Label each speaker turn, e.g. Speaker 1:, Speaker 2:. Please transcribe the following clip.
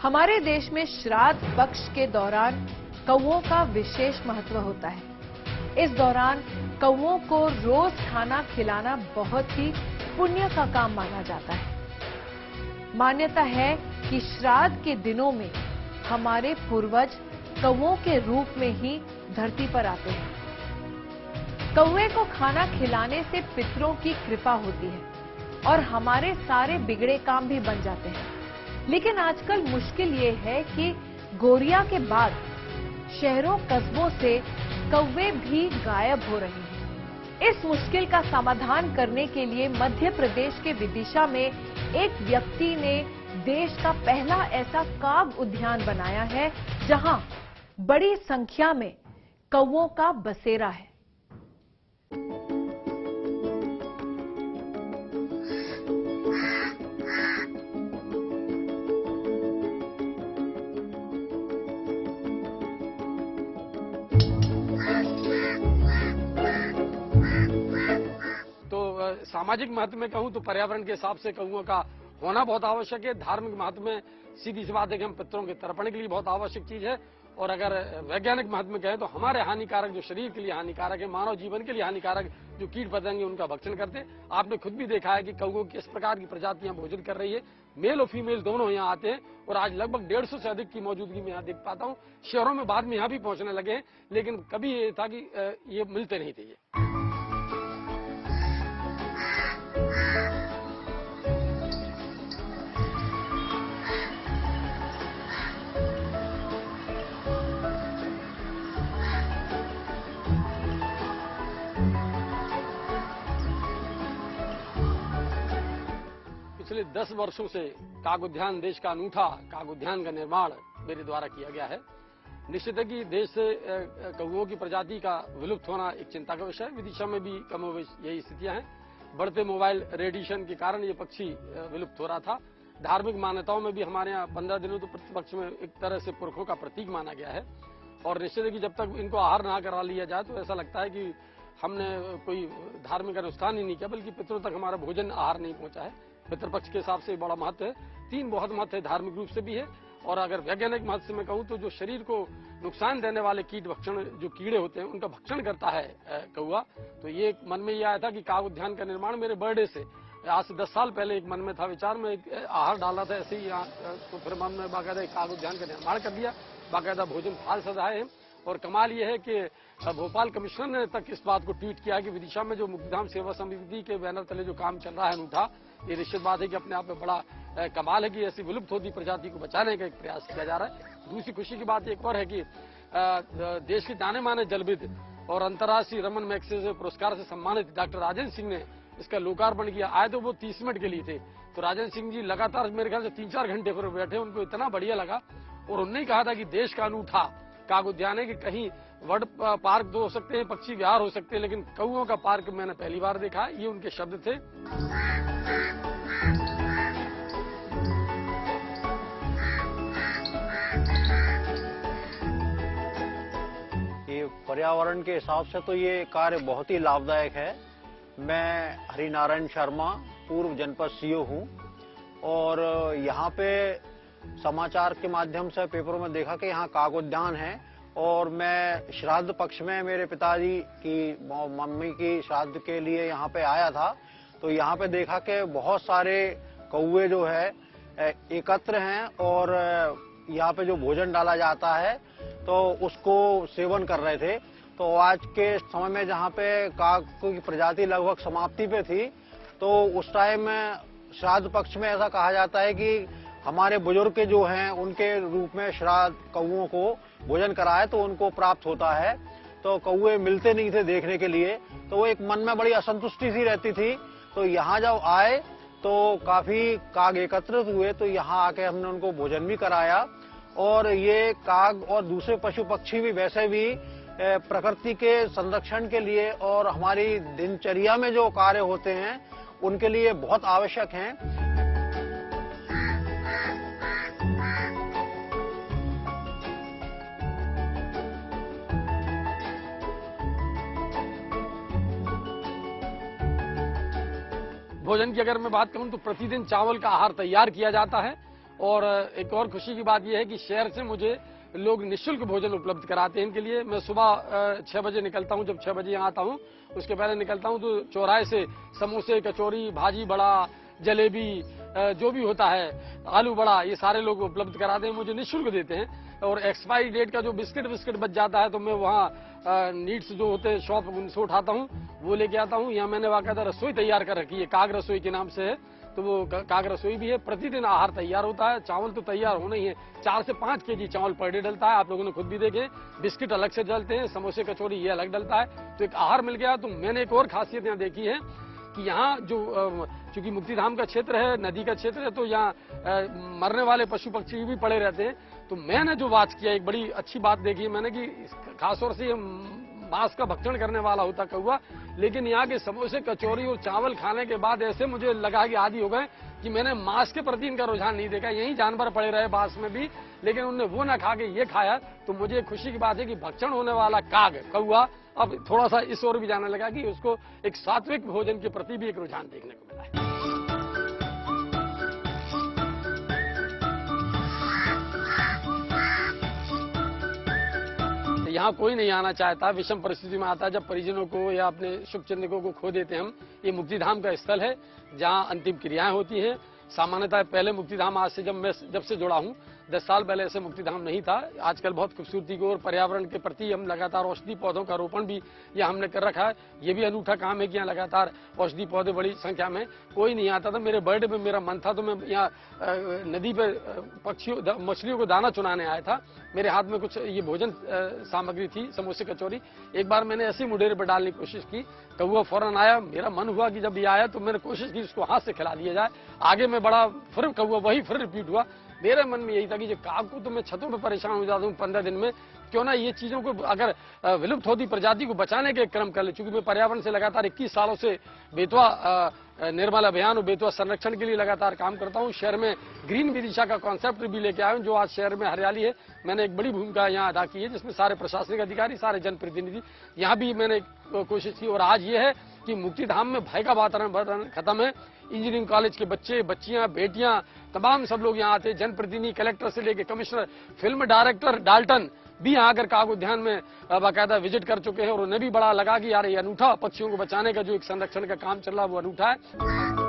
Speaker 1: हमारे देश में श्राद्ध पक्ष के दौरान कौओं का विशेष महत्व होता है। इस दौरान कौओं को रोज खाना खिलाना बहुत ही पुण्य का काम माना जाता है। मान्यता है कि श्राद्ध के दिनों में हमारे पूर्वज कौओं के रूप में ही धरती पर आते हैं। कौए को खाना खिलाने से पितरों की कृपा होती है और हमारे सारे बिगड़े काम भी बन जाते हैं। लेकिन आजकल मुश्किल ये है कि गोरिया के बाद शहरों कस्बों से कौवे भी गायब हो रहे हैं। इस मुश्किल का समाधान करने के लिए मध्य प्रदेश के विदिशा में एक व्यक्ति ने देश का पहला ऐसा काग उद्यान बनाया है जहां बड़ी संख्या में कौओं का बसेरा है।
Speaker 2: सामाजिक महत्व में कहूं तो पर्यावरण के हिसाब से कौओं का होना बहुत आवश्यक है। धार्मिक महत्व में सीधी सी बात है कि हम पितरों के तर्पण के लिए बहुत आवश्यक चीज है। और अगर वैज्ञानिक महत्व में कहें तो हमारे हानिकारक, जो शरीर के लिए हानिकारक है, मानव जीवन के लिए हानिकारक जो कीट पतंगे उनका भक्षण करते हैं। आपने खुद भी देखा है कि कौओं किस प्रकार की प्रजातियां भोजन कर रही है। मेल और फीमेल दोनों यहाँ आते हैं और आज लगभग 150 से अधिक की मौजूदगी में यहाँ देख पाता हूँ। शहरों में बाद में यहाँ भी पहुंचने लगे हैं, लेकिन कभी ये था कि ये मिलते नहीं थे। पिछले 10 वर्षों से काग उद्यान, देश का अनूठा काग उद्यान का निर्माण मेरे द्वारा किया गया है। निश्चित है कि देश से कौओं की प्रजाति का विलुप्त होना एक चिंता का विषय है। विदिशा में भी कमोबेश यही स्थितियां हैं। बढ़ते मोबाइल रेडिएशन के कारण ये पक्षी विलुप्त हो रहा था। धार्मिक मान्यताओं में भी हमारे यहाँ 15 दिनों तो प्रतिपक्ष में एक तरह से पुरखों का प्रतीक माना गया है। और निश्चित है कि जब तक इनको आहार ना करा लिया जाए तो ऐसा लगता है कि हमने कोई धार्मिक अनुष्ठान ही नहीं किया, बल्कि पितरों तक हमारा भोजन आहार नहीं पहुंचा है। पितृपक्ष के हिसाब से बड़ा महत्व है। 3 बहुत महत्व है, धार्मिक रूप से भी है। और अगर वैज्ञानिक महत्व से मैं कहूं तो जो शरीर को नुकसान देने वाले कीट भक्षण, जो कीड़े होते हैं, उनका भक्षण करता है कौआ। तो ये मन में ये आया था कि काग उद्यान का निर्माण मेरे बर्थडे से आज से 10 साल पहले एक मन में था विचार में, एक आहार डाला था ऐसे ही यहाँ। तो फिर मन में बाकायदा काग उद्यान का निर्माण कर दिया, बाकायदा भोजन थाल सजाए हैं। और कमाल यह है कि भोपाल कमिश्नर ने तक इस बात को ट्वीट किया कि विदिशा में जो मुक्तिधाम सेवा समिति के बैनर तले जो काम चल रहा है अनूठा, ये निश्चित बात है कि अपने आप में बड़ा कमाल है कि ऐसी विलुप्त होती प्रजाति को बचाने का एक प्रयास किया जा रहा है। दूसरी खुशी की बात एक और है कि देश के जाने माने जलविद और अंतर्राष्ट्रीय रमन मैग्सेसे पुरस्कार से सम्मानित डॉक्टर राजेंद्र सिंह ने इसका लोकार्पण किया। आए तो वो 30 मिनट के लिए थे, तो राजेंद्र सिंह जी लगातार मेरे ख्याल से 3-4 घंटे पर बैठे। उनको इतना बढ़िया लगा और उन्होंने ही कहा था कि देश का अनूठा काग उद्यान है कि कहीं वर्ड पार्क तो हो सकते हैं, पक्षी विहार हो सकते हैं, लेकिन कौओं का पार्क मैंने पहली बार देखा। ये उनके शब्द थे।
Speaker 3: ये पर्यावरण के हिसाब से तो ये कार्य बहुत ही लाभदायक है। मैं हरिनारायण शर्मा, पूर्व जनपद सीओ हूँ और यहाँ पे समाचार के माध्यम से पेपरों में देखा कि यहाँ काग उद्यान है और मैं श्राद्ध पक्ष में मेरे पिताजी की मम्मी की श्राद्ध के लिए यहाँ पे आया था। तो यहाँ पे देखा कि बहुत सारे कौवे जो है एकत्र हैं और यहाँ पे जो भोजन डाला जाता है तो उसको सेवन कर रहे थे। तो आज के समय में जहाँ पे काग की प्रजाति लगभग समाप्ति पे थी, तो उस टाइम श्राद्ध पक्ष में ऐसा कहा जाता है कि हमारे बुजुर्ग जो हैं उनके रूप में श्राद्ध कौओं को भोजन कराए तो उनको प्राप्त होता है। तो कौवे मिलते नहीं थे देखने के लिए, तो वो एक मन में बड़ी असंतुष्टि सी रहती थी। तो यहाँ जब आए तो काफी काग एकत्रित हुए, तो यहाँ आके हमने उनको भोजन भी कराया। और ये काग और दूसरे पशु पक्षी भी वैसे भी प्रकृति के संरक्षण के लिए और हमारी दिनचर्या में जो कार्य होते हैं उनके लिए बहुत आवश्यक हैं।
Speaker 2: भोजन की अगर मैं बात करूं तो प्रतिदिन चावल का आहार तैयार किया जाता है और एक और खुशी की बात यह है कि शहर से मुझे लोग निःशुल्क भोजन उपलब्ध कराते हैं इनके लिए। मैं सुबह 6 बजे निकलता हूं, जब 6 बजे यहाँ आता हूं उसके पहले निकलता हूं तो चौराहे से समोसे, कचौरी, भाजी बड़ा, जलेबी, जो भी होता है, आलू बड़ा, ये सारे लोग उपलब्ध कराते हैं, मुझे निःशुल्क देते हैं। और एक्सपायरी डेट का जो बिस्किट बच जाता है तो मैं वहाँ नीड्स जो होते हैं शॉप उनसे उठाता हूँ, वो लेके आता हूँ। यहाँ मैंने बाकायदा रसोई तैयार कर रखी है, काग रसोई के नाम से है, तो वो काग रसोई भी है। प्रतिदिन आहार तैयार होता है, चावल तो तैयार होना ही है, 4 से 5 केजी चावल पर डे डलता है, आप लोगों ने खुद भी देखे। बिस्किट अलग से डलते हैं, समोसे कचौरी ये अलग डलता है, तो एक आहार मिल गया। तो मैंने एक और खासियत यहाँ देखी है कि यहाँ जो चूंकि मुक्तिधाम का क्षेत्र है, नदी का क्षेत्र है, तो यहाँ मरने वाले पशु पक्षी भी पड़े रहते हैं। तो मैंने जो बात किया, एक बड़ी अच्छी बात देखी मैंने कि खासतौर से ये मांस का भक्षण करने वाला होता कौवा, लेकिन यहाँ के समोसे, कचौरी और चावल खाने के बाद ऐसे मुझे लगा कि आदी हो गए कि मैंने मांस के प्रति इनका रुझान नहीं देखा। यही जानवर पड़े रहे बांस में भी, लेकिन उन्होंने वो ना खा के ये खाया। तो मुझे खुशी की बात है कि भक्षण होने वाला काग, कौवा, अब थोड़ा सा इस ओर भी जाने लगा कि उसको एक सात्विक भोजन के प्रति भी एक रुझान देखने को मिला है। यहाँ कोई नहीं आना चाहता, विषम परिस्थिति में आता है जब परिजनों को या अपने शुभचिंतकों को खो देते हैं हम। ये मुक्तिधाम का स्थल है जहाँ अंतिम क्रियाएं होती हैं। सामान्यतः पहले मुक्तिधाम, आज से जब से जुड़ा हूँ 10 साल पहले ऐसे मुक्तिधाम नहीं था। आजकल बहुत खूबसूरती को और पर्यावरण के प्रति हम लगातार औषधि पौधों का रोपण भी यहाँ हमने कर रखा है। ये भी अनूठा काम है कि यहाँ लगातार औषधि पौधे बड़ी संख्या में। कोई नहीं आता था, मेरे बर्थडे पे मेरा मन था तो मैं यहाँ नदी पे मछलियों को दाना चुनाने आया था। मेरे हाथ में कुछ ये भोजन सामग्री थी, समोसे कचौरी। एक बार मैंने ऐसी मुडेरे पर डालने की कोशिश की, कौवा फौरन आया। मेरा मन हुआ कि जब ये आया तो मैंने कोशिश की उसको हाथ से खिला दिया जाए। आगे में बड़ा, फिर कौवा वही फिर रिपीट हुआ। मेरे मन में यही था कि जो काग को तो मैं छतों पे परेशान हो जाता हूँ 15 दिन में, क्यों ना ये चीजों को अगर विलुप्त होती प्रजाति को बचाने के क्रम कर ले। चूंकि मैं पर्यावरण से लगातार 21 सालों से बेतवा निर्मल अभियान और बेतवा संरक्षण के लिए लगातार काम करता हूँ। शहर में ग्रीन विदिशा का कॉन्सेप्ट भी लेके आया हूँ, जो आज शहर में हरियाली है। मैंने एक बड़ी भूमिका यहाँ अदा की है, जिसमें सारे प्रशासनिक अधिकारी, सारे जनप्रतिनिधि, यहाँ भी मैंने कोशिश की। और आज ये है कि मुक्तिधाम में भय का वातावरण खत्म है। इंजीनियरिंग कॉलेज के बच्चे, बच्चियां, बेटियां, तमाम सब लोग यहाँ आते हैं। जनप्रतिनिधि, कलेक्टर से लेकर कमिश्नर, फिल्म डायरेक्टर डाल्टन भी यहाँ आकर काग उद्यान में बाकायदा विजिट कर चुके हैं। और उन्हें भी बड़ा लगा कि यार ये अनूठा, पक्षियों को बचाने का जो एक संरक्षण का काम चल रहा है वो अनूठा है।